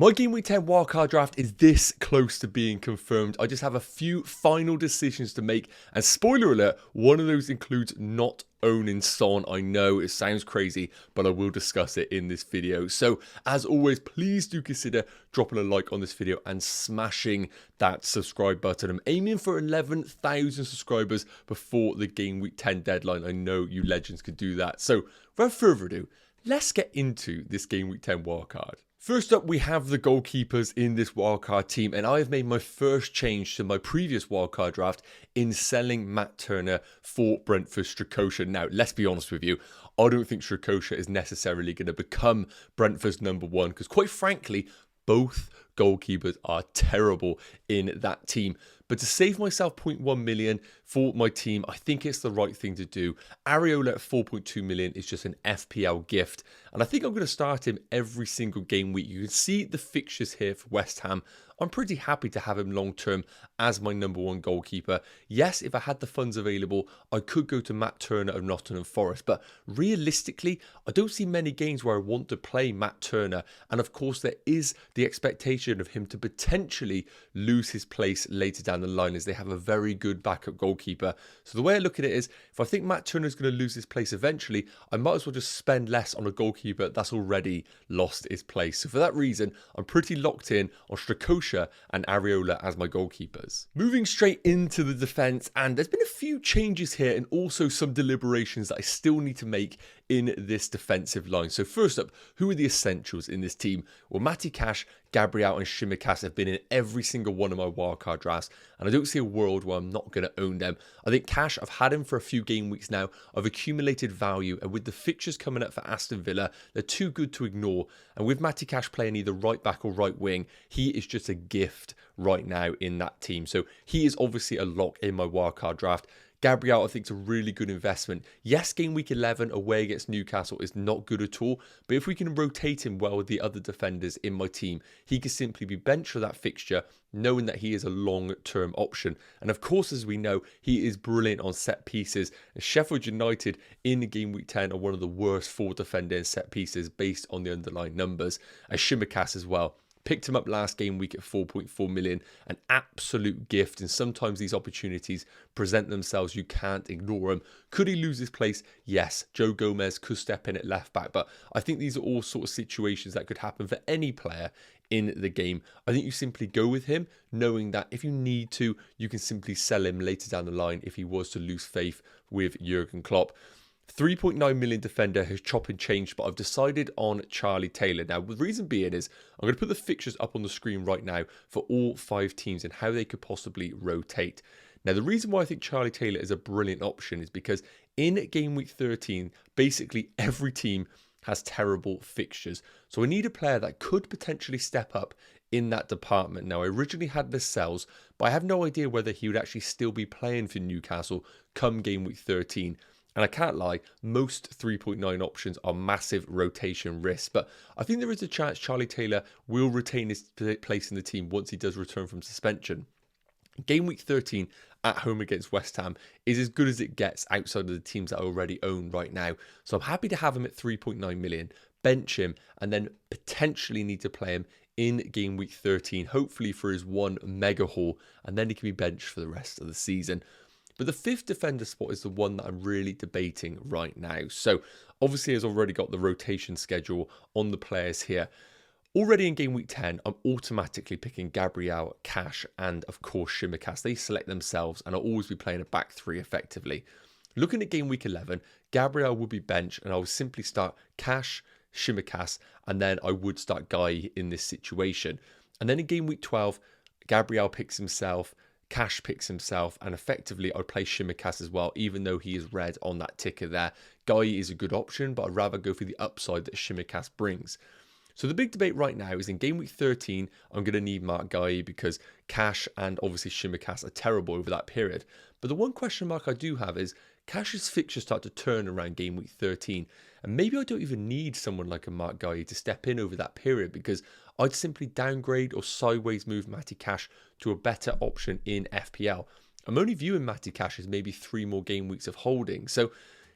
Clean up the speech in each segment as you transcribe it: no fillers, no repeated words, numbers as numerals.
My Game Week 10 wildcard draft is this close to being confirmed. I just have a few final decisions to make. And spoiler alert, one of those includes not owning Son. I know it sounds crazy, but I will discuss it in this video. So as always, please do consider dropping a like on this video and smashing that subscribe button. I'm aiming for 11,000 subscribers before the Game Week 10 deadline. I know you legends could do that. So without further ado, let's get into this Game Week 10 wildcard. First up, we have the goalkeepers in this wildcard team, and I have made my first change to my previous wildcard draft in selling Matt Turner for Brentford Strakosha. Now, let's be honest with you, I don't think Strakosha is necessarily going to become Brentford's number one, because quite frankly, both goalkeepers are terrible in that team. But to save myself 0.1 million for my team, I think it's the right thing to do. Areola at 4.2 million is just an FPL gift. And I think I'm going to start him every single game week. You can see the fixtures here for West Ham. I'm pretty happy to have him long term as my number one goalkeeper. Yes, if I had the funds available, I could go to Matt Turner of Nottingham Forest. But realistically, I don't see many games where I want to play Matt Turner. And of course, there is the expectation of him to potentially lose his place later down the line, as they have a very good backup goalkeeper. So the way I look at it is, if I think Matt Turner is going to lose his place eventually, I might as well just spend less on a goalkeeper that's already lost his place. So for that reason, I'm pretty locked in on Strakosha and Areola as my goalkeepers. Moving straight into the defence, and there's been a few changes here and also some deliberations that I still need to make in this defensive line. So first up, who are the essentials in this team? Well, Matty Cash, Gabriel and Tsimikas have been in every single one of my wildcard drafts, and I don't see a world where I'm not going to own them. I think Cash, I've had him for a few game weeks now. I've accumulated value, and with the fixtures coming up for Aston Villa, they're too good to ignore. And with Matty Cash playing either right back or right wing, he is just a gift right now in that team. So he is obviously a lock in my wildcard draft. Gabriel, I think, is a really good investment. Yes, game week 11 away against Newcastle is not good at all, but if we can rotate him well with the other defenders in my team, he can simply be benched for that fixture, knowing that he is a long-term option. And of course, as we know, he is brilliant on set pieces. And Sheffield United in game week 10 are one of the worst for defending set pieces based on the underlying numbers. And Tsimikas as well. Picked him up last game week at 4.4 million, an absolute gift. And sometimes these opportunities present themselves. You can't ignore them. Could he lose his place? Yes. Joe Gomez could step in at left back, but I think these are all sort of situations that could happen for any player in the game. I think you simply go with him, knowing that if you need to, you can simply sell him later down the line if he was to lose faith with Jurgen Klopp. 3.9 million defender has chopped and changed, but I've decided on Charlie Taylor. Now, the reason being is I'm going to put the fixtures up on the screen right now for all 5 teams and how they could possibly rotate. Now, the reason why I think Charlie Taylor is a brilliant option is because in game week 13, basically every team has terrible fixtures. So I need a player that could potentially step up in that department. Now, I originally had Lascelles, but I have no idea whether he would actually still be playing for Newcastle come game week 13. And I can't lie, most 3.9 options are massive rotation risks. But I think there is a chance Charlie Taylor will retain his place in the team once he does return from suspension. Game week 13 at home against West Ham is as good as it gets outside of the teams that I already own right now. So I'm happy to have him at 3.9 million, bench him, and then potentially need to play him in game week 13, hopefully for his one mega haul, and then he can be benched for the rest of the season. But the 5th defender spot is the one that I'm really debating right now. So obviously, I've already got the rotation schedule on the players here. Already in game week 10, I'm automatically picking Gabriel, Cash, and of course Tsimikas. They select themselves, and I'll always be playing a back 3 effectively. Looking at game week 11, Gabriel will be benched, and I will simply start Cash, Tsimikas, and then I would start Guy in this situation. And then in game week 12, Gabriel picks himself, Cash picks himself, and effectively I'd play Tsimikas as well, even though he is red on that ticker there. Guy is a good option, but I'd rather go for the upside that Tsimikas brings. So the big debate right now is in game week 13, I'm going to need Mark Guy because Cash and obviously Tsimikas are terrible over that period. But the one question mark I do have is Cash's fixtures start to turn around game week 13. And maybe I don't even need someone like a Mark Guy to step in over that period because I'd simply downgrade or sideways move Matty Cash to a better option in FPL. I'm only viewing Matty Cash as maybe 3 more game weeks of holding. So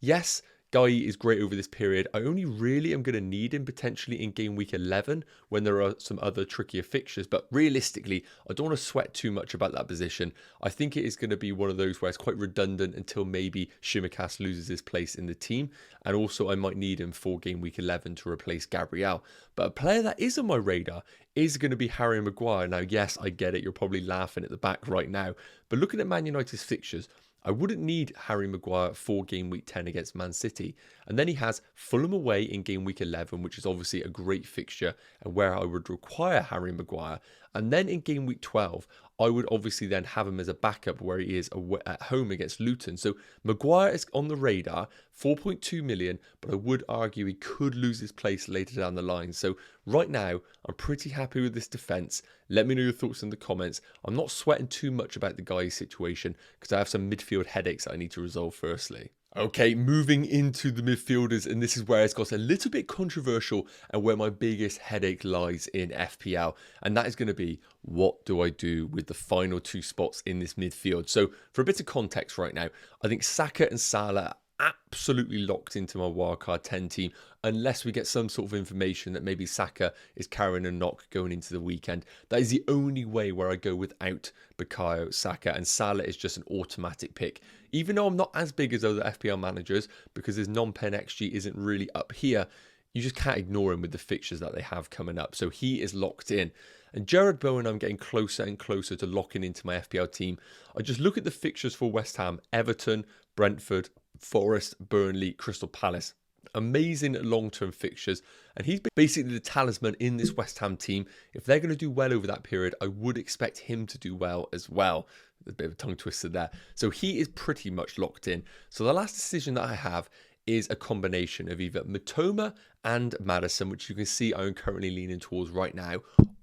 yes, Guy is great over this period. I only really am going to need him potentially in game week 11 when there are some other trickier fixtures. But realistically, I don't want to sweat too much about that position. I think it is going to be one of those where it's quite redundant until maybe Shimmercast loses his place in the team. And also I might need him for game week 11 to replace Gabriel. But a player that is on my radar is going to be Harry Maguire. Now, yes, I get it. You're probably laughing at the back right now. But looking at Man United's fixtures, I wouldn't need Harry Maguire for game week 10 against Man City. And then he has Fulham away in game week 11, which is obviously a great fixture and where I would require Harry Maguire. And then in game week 12, I would obviously then have him as a backup where he is at home against Luton. So Maguire is on the radar, 4.2 million, but I would argue he could lose his place later down the line. So right now, I'm pretty happy with this defence. Let me know your thoughts in the comments. I'm not sweating too much about the guy's situation because I have some midfield headaches that I need to resolve firstly. Okay, moving into the midfielders, and this is where it's got a little bit controversial and where my biggest headache lies in FPL, and that is going to be, what do I do with the final two spots in this midfield? So for a bit of context right now, I think Saka and Salah absolutely locked into my wildcard 10 team unless we get some sort of information that maybe Saka is carrying a knock going into the weekend. That is the only way where I go without Bukayo Saka, and Salah is just an automatic pick. Even though I'm not as big as other FPL managers because his non-pen XG isn't really up here, you just can't ignore him with the fixtures that they have coming up. So he is locked in. And Jared Bowen, I'm getting closer and closer to locking into my FPL team. I just look at the fixtures for West Ham, Everton, Brentford, Forest, Burnley, Crystal Palace. Amazing long-term fixtures, and he's basically the talisman in this West Ham team. If they're going to do well over that period, I would expect him to do well as well. There's a bit of a tongue twister there. So he is pretty much locked in. So the last decision that I have is a combination of either Mitoma and Maddison, which you can see I'm currently leaning towards right now,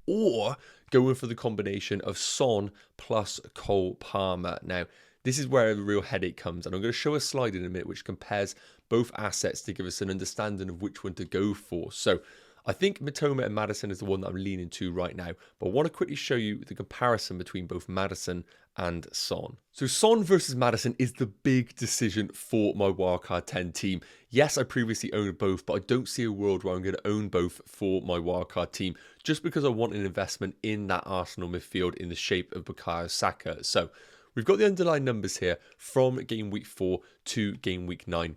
or going for the combination of Son plus Cole Palmer. Now, this is where the real headache comes, and I'm going to show a slide in a minute which compares both assets to give us an understanding of which one to go for. So I think Mitoma and Maddison is the one that I'm leaning to right now, but I want to quickly show you the comparison between both Maddison and Son. So Son versus Maddison is the big decision for my wildcard 10 team. Yes, I previously owned both, but I don't see a world where I'm going to own both for my wildcard team just because I want an investment in that Arsenal midfield in the shape of Bukayo Saka. So we've got the underlying numbers here from game week 4 to game week 9.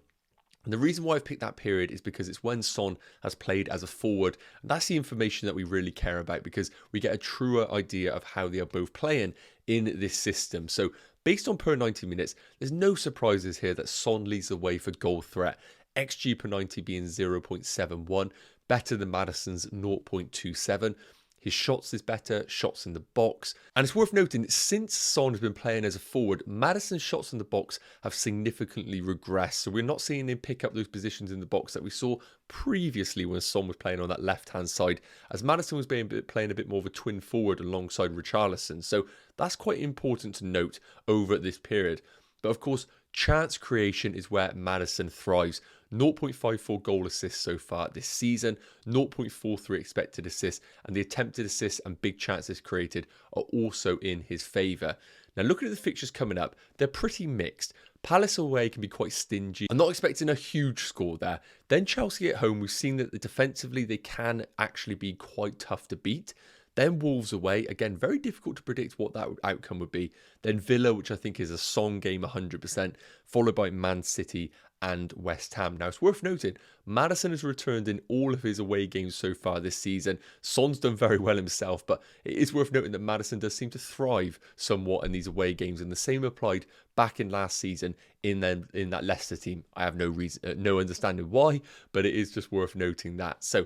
And the reason why I've picked that period is because it's when Son has played as a forward. And that's the information that we really care about because we get a truer idea of how they are both playing in this system. So based on per 90 minutes, there's no surprises here that Son leads the way for goal threat. XG per 90 being 0.71, better than Maddison's 0.27. His shots is better, shots in the box. And it's worth noting, since Son has been playing as a forward, Maddison's shots in the box have significantly regressed. So we're not seeing him pick up those positions in the box that we saw previously when Son was playing on that left-hand side, as Maddison was playing a bit more of a twin forward alongside Richarlison. So that's quite important to note over this period. But of course, chance creation is where Maddison thrives. 0.54 goal assists so far this season, 0.43 expected assists, and the attempted assists and big chances created are also in his favour. Now looking at the fixtures coming up, they're pretty mixed. Palace away can be quite stingy. I'm not expecting a huge score there. Then Chelsea at home, we've seen that defensively they can actually be quite tough to beat. Then Wolves away, again, very difficult to predict what that outcome would be. Then Villa, which I think is a Son game 100%, followed by Man City and West Ham. Now, it's worth noting, Maddison has returned in all of his away games so far this season. Son's done very well himself, but it is worth noting that Maddison does seem to thrive somewhat in these away games, and the same applied back in last season in that Leicester team. I have no understanding why, but it is just worth noting that. So,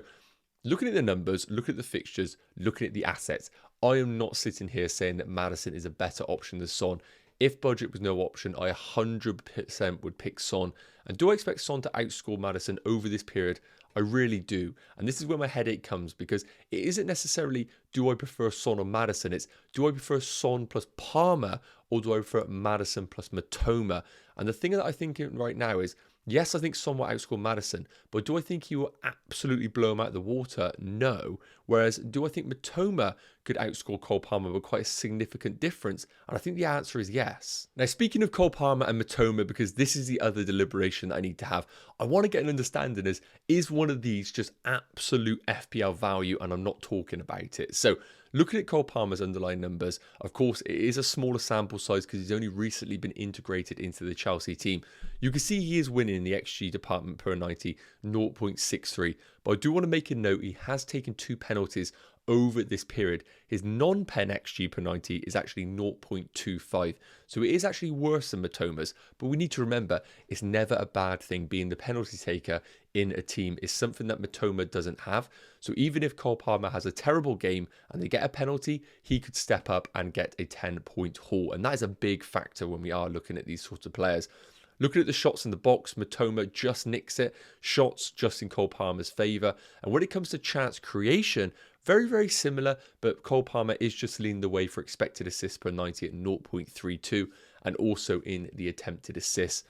looking at the numbers, looking at the fixtures, looking at the assets, I am not sitting here saying that Maddison is a better option than Son. If budget was no option, I 100% would pick Son. And do I expect Son to outscore Maddison over this period? I really do. And this is where my headache comes, because it isn't necessarily do I prefer Son or Maddison, it's do I prefer Son plus Palmer or do I prefer Maddison plus Mitoma? And the thing that I think right now is Yes, I think Son will outscore Maddison, but do I think he will absolutely blow him out of the water? No. Whereas, do I think Mitoma could outscore Cole Palmer with quite a significant difference? And I think the answer is yes. Now, speaking of Cole Palmer and Mitoma, because this is the other deliberation that I need to have, I want to get an understanding as, is one of these just absolute FPL value? And I'm not talking about it. So, looking at Cole Palmer's underlying numbers, of course, it is a smaller sample size because he's only recently been integrated into the Chelsea team. You can see he is winning in the XG department per 90, 0.63. But I do want to make a note, he has taken 2 penalties over this period. His non-pen XG per 90 is actually 0.25. So it is actually worse than Mitoma's. But we need to remember, it's never a bad thing. Being the penalty taker in a team is something that Mitoma doesn't have. So even if Cole Palmer has a terrible game and they get a penalty, he could step up and get a 10-point haul. And that is a big factor when we are looking at these sorts of players. Looking at the shots in the box, Mitoma just nicks it. Shots just in Cole Palmer's favour. And when it comes to chance creation, very, very similar. But Cole Palmer is just leading the way for expected assists per 90 at 0.32. And also in the attempted assists.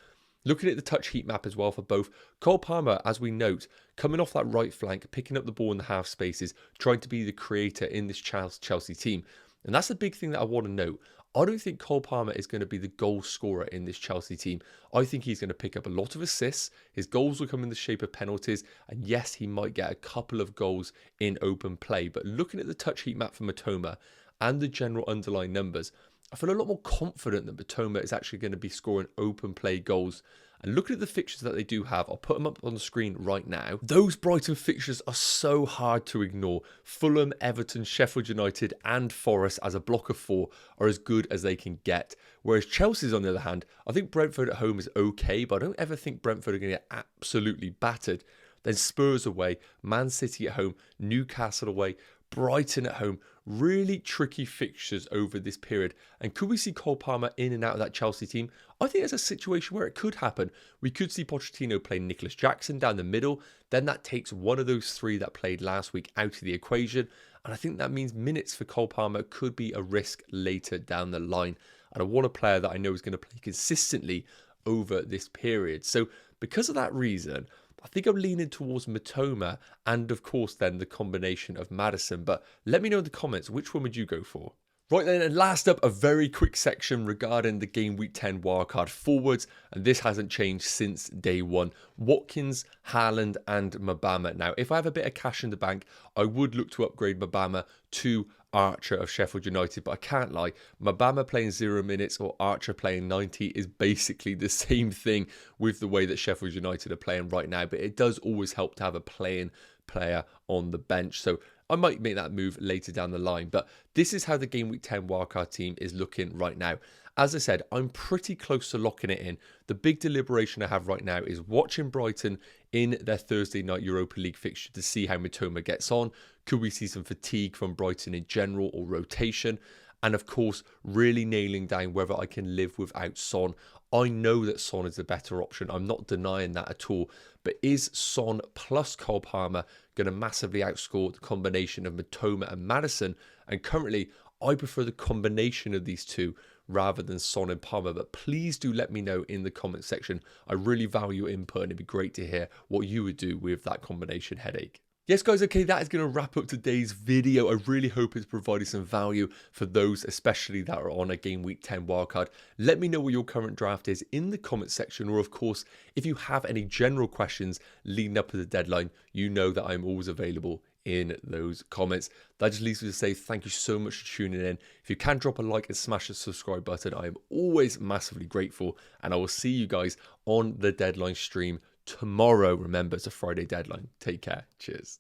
Looking at the touch heat map as well for both. Cole Palmer, as we note, coming off that right flank, picking up the ball in the half spaces, trying to be the creator in this Chelsea team. And that's the big thing that I want to note. I don't think Cole Palmer is going to be the goal scorer in this Chelsea team. I think he's going to pick up a lot of assists. His goals will come in the shape of penalties. And yes, he might get a couple of goals in open play. But looking at the touch heat map for Mitoma and the general underlying numbers, I feel a lot more confident that Mitoma is actually going to be scoring open play goals. And looking at the fixtures that they do have, I'll put them up on the screen right now. Those Brighton fixtures are so hard to ignore. Fulham, Everton, Sheffield United and Forest as a block of 4 are as good as they can get. Whereas Chelsea's, on the other hand, I think Brentford at home is okay, but I don't ever think Brentford are going to get absolutely battered. Then Spurs away, Man City at home, Newcastle away, Brighton at home. Really tricky fixtures over this period. And could we see Cole Palmer in and out of that Chelsea team? I think there's a situation where it could happen. We could see Pochettino play Nicholas Jackson down the middle. Then that takes one of those 3 that played last week out of the equation. And I think that means minutes for Cole Palmer could be a risk later down the line. And I want a player that I know is going to play consistently over this period. So because of that reason, I think I'm leaning towards Mitoma and, of course, then the combination of Maddison. But let me know in the comments, which one would you go for? Right then, and last up, a very quick section regarding the Game Week 10 wildcard forwards. And this hasn't changed since day one. Watkins, Haaland and Mabama. Now, if I have a bit of cash in the bank, I would look to upgrade Mabama to Archer of Sheffield United, but I can't lie, Mabama playing 0 minutes or Archer playing 90 is basically the same thing with the way that Sheffield United are playing right now, but it does always help to have a playing player on the bench. So I might make that move later down the line, but this is how the Game Week 10 wildcard team is looking right now. As I said, I'm pretty close to locking it in. The big deliberation I have right now is watching Brighton in their Thursday night Europa League fixture to see how Mitoma gets on. Could we see some fatigue from Brighton in general or rotation? And of course, really nailing down whether I can live without Son. I know that Son is the better option. I'm not denying that at all. But is Son plus Cole Palmer going to massively outscore the combination of Mitoma and Maddison? And currently, I prefer the combination of these two rather than Son and Palmer. But please do let me know in the comment section. I really value your input and it'd be great to hear what you would do with that combination headache. Yes, guys, okay, that is going to wrap up today's video. I really hope it's provided some value for those, especially that are on a Game Week 10 wildcard. Let me know what your current draft is in the comment section, or of course, if you have any general questions leading up to the deadline, you know that I'm always available in those comments. That just leaves me to say thank you so much for tuning in. If you can drop a like and smash the subscribe button, I am always massively grateful, and I will see you guys on the deadline stream tomorrow. Remember, it's a Friday deadline. Take care. Cheers.